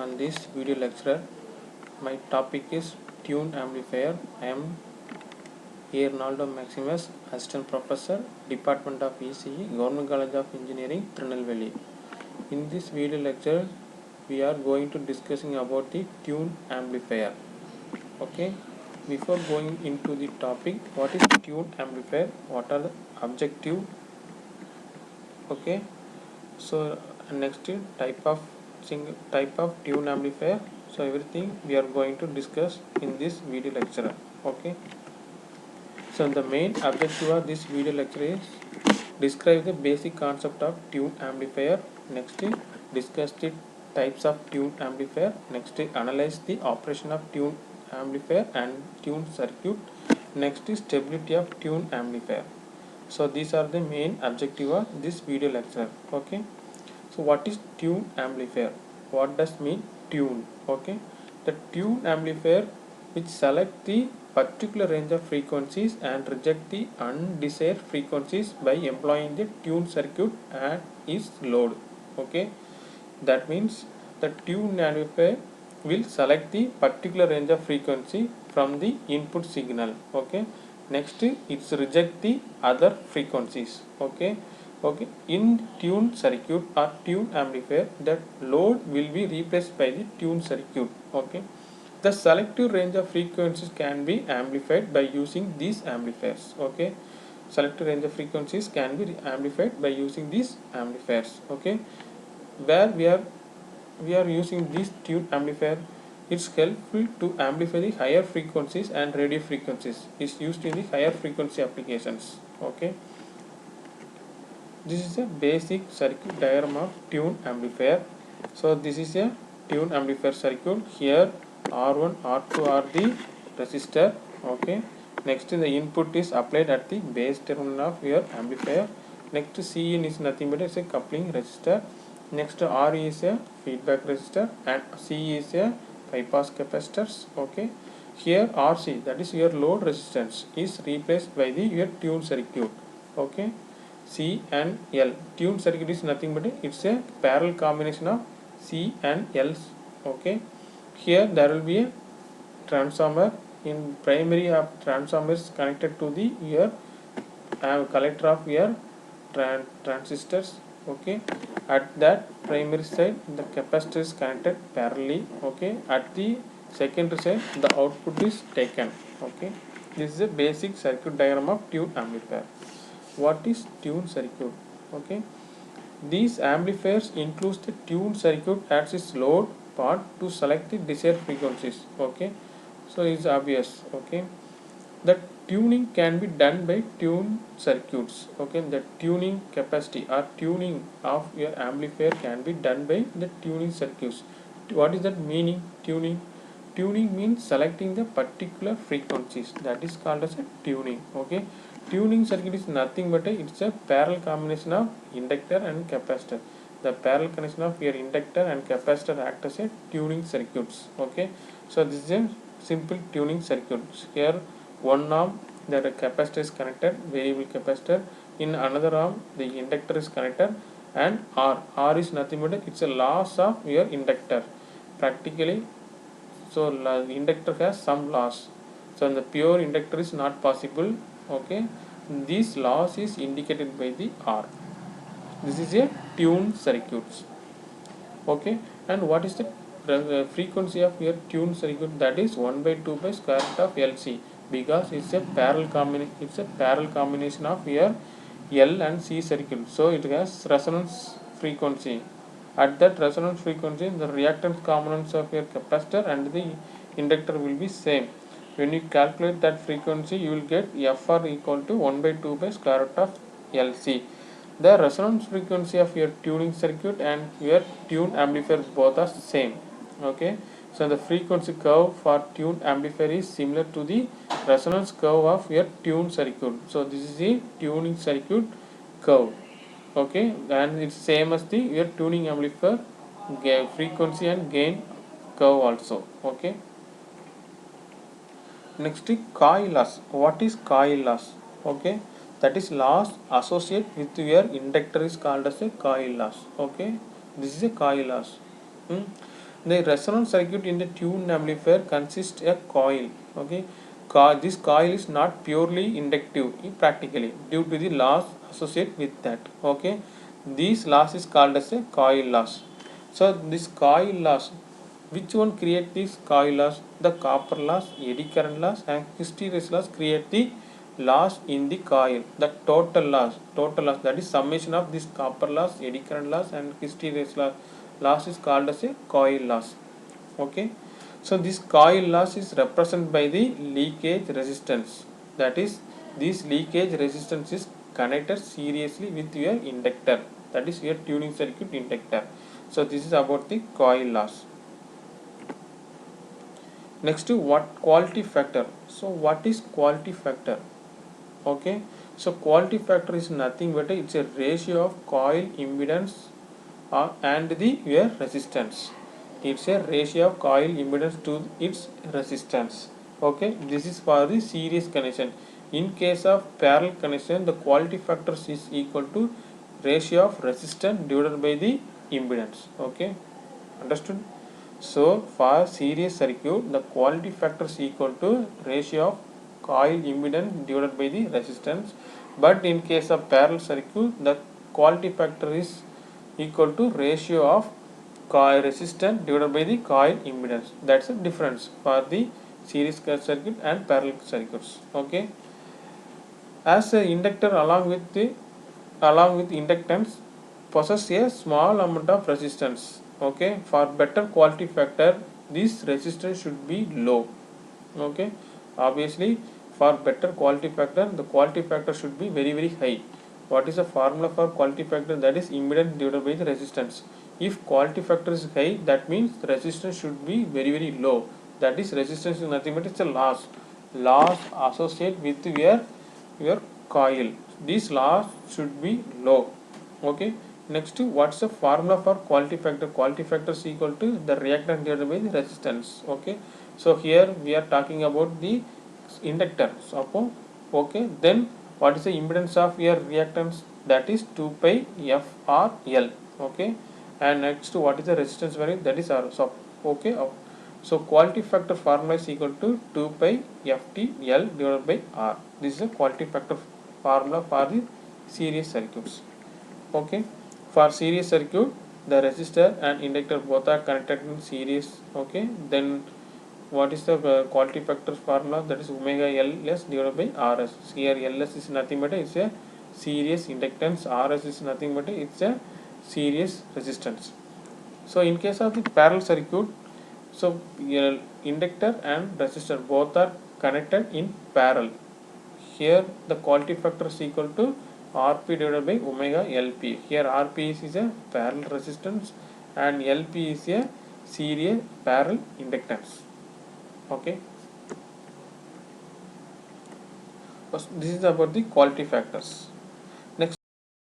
On this video lecture, my topic is Tune Amplifier. I am A. Ronaldo Maximus, Assistant Professor, Department of ECE, Government College of Engineering, Tirunelveli. In this video lecture, we are going to discussing about the Tune Amplifier. Okay. Before going into the topic, what is Tune Amplifier? What are the objective? Okay. So next type of tune amplifier. So everything we are going to discuss in this video lecture. Okay. So the main objective of this video lecture is describe the basic concept of tune amplifier. Next, discuss the types of tune amplifier. Next, analyze the operation of tune amplifier and tune circuit. Next is stability of tune amplifier. So these are the main objective of this video lecture. Okay. So what is tune amplifier? What does mean tune? Okay. The tune amplifier which select the particular range of frequencies and reject the undesired frequencies by employing the tune circuit at its load. Okay. That means the tune amplifier will select the particular range of frequency from the input signal. Okay. Next, it's reject the other frequencies. Okay. In tune circuit or tune amplifier, that load will be replaced by the tune circuit. Okay. The selective range of frequencies can be amplified by using these amplifiers. Okay. Selective range of frequencies can be amplified by using these amplifiers. Okay. Where we are using this tune amplifier, it's helpful to amplify the higher frequencies and radio frequencies. It's used in the higher frequency applications. Okay. This is a basic circuit diagram of tune amplifier. So this is a tune amplifier circuit. Here R1, R2 are the resistor. Okay. Next the input is applied at the base terminal of your amplifier. Next Cin is nothing but it's a coupling resistor. Next R is a feedback resistor and C is a bypass capacitors. Okay. Here RC, that is your load resistance, is replaced by the your tune circuit. Okay. C and L. Tune circuit is nothing but it's a parallel combination of C and L. Okay. Here there will be a transformer. In primary of transformer is connected to the your collector of your transistors. Okay. At that primary side the capacitor is connected parallelly. Okay. At the secondary side the output is taken. Okay. This is a basic circuit diagram of tune amplifier. What is tune circuit? Okay. These amplifiers includes the tune circuit as its load part to select the desired frequencies. Okay. So it's obvious. Okay. The tuning can be done by tune circuits. Okay. The tuning capacity or tuning of your amplifier can be done by the tuning circuits. What is that meaning? Tuning means selecting the particular frequencies. That is called as a tuning. Okay. Tuning circuit is nothing but it's a parallel combination of inductor and capacitor. The parallel connection of your inductor and capacitor act as a tuning circuits. Okay. So this is a simple tuning circuit. Here one arm the capacitor is connected, variable capacitor. In another arm the inductor is connected, and R is nothing but it's a loss of your inductor. Practically, so the inductor has some loss. So the pure inductor is not possible. Okay. This loss is indicated by the R. This is a tuned circuits. Okay. And what is the frequency of your tuned circuit? That is 1 by 2 by square root of LC, because it's a parallel combination of your L and C circuit. So it has resonance frequency. At that resonance frequency, the reactance components of your capacitor and the inductor will be same. When you calculate that frequency, you will get FR equal to 1 by 2 by square root of LC. The resonance frequency of your tuning circuit and your tune amplifier both are same. Okay. So the frequency curve for tune amplifier is similar to the resonance curve of your tune circuit. So this is the tuning circuit curve. Okay. And it's same as the your tuning amplifier frequency and gain curve also. Okay. Next, coil loss. What is coil loss? Okay, that is loss associated with your inductor is called as a coil loss. Okay, this is a coil loss. The resonance circuit in the tuned amplifier consists a coil. Okay, this coil is not purely inductive practically due to the loss associated with that. Okay, this loss is called as a coil loss. So this coil loss, which one create this coil loss? The copper loss, eddy current loss, and hysteresis loss create the loss in the coil. The total loss, that is summation of this copper loss, eddy current loss, and hysteresis loss is called as a coil loss. Okay, so this coil loss is represented by the leakage resistance. That is, this leakage resistance is connected seriously with your inductor, that is your tuning circuit inductor. So this is about the coil loss. Next to what quality factor. So what is quality factor? Okay, so quality factor is nothing but it's a ratio of coil impedance and the your resistance. It's a ratio of coil impedance to its resistance. Okay, this is for the series connection. In case of parallel connection, the quality factor is equal to ratio of resistance divided by the impedance. Okay, understood? So for series circuit, the quality factor is equal to ratio of coil impedance divided by the resistance. But in case of parallel circuit, the quality factor is equal to ratio of coil resistance divided by the coil impedance. That's the difference for the series circuit and parallel circuits. Okay. As an inductor along with inductance possess a small amount of resistance. Okay, for better quality factor, this resistance should be low. Okay, obviously for better quality factor, the quality factor should be very high. What is the formula for quality factor? That is impedance divided by the resistance. If quality factor is high, that means the resistance should be very low. That is, resistance is nothing but it's a loss associated with your coil. This loss should be low. Okay, next what's the formula for quality factor? Quality factor is equal to the reactance divided by the resistance. Okay, so here we are talking about the inductor. So okay, then what is the impedance of your reactance? That is 2 pi f r l. Okay, and next what is the resistance value? That is r. So okay, so quality factor formula is equal to 2 pi ft l divided by r. This is a quality factor formula for the series circuits. Okay, for series circuit, the resistor and inductor both are connected in series. Okay, then what is the quality factor formula? That is omega ls divided by rs. Here ls is nothing but it's a series inductance, rs is nothing but it's a series resistance. So in case of the parallel circuit, so inductor and resistor both are connected in parallel. Here the quality factor is equal to Rp divided by omega Lp. Here Rp is a parallel resistance and Lp is a series parallel inductance. Okay. This is about the quality factors.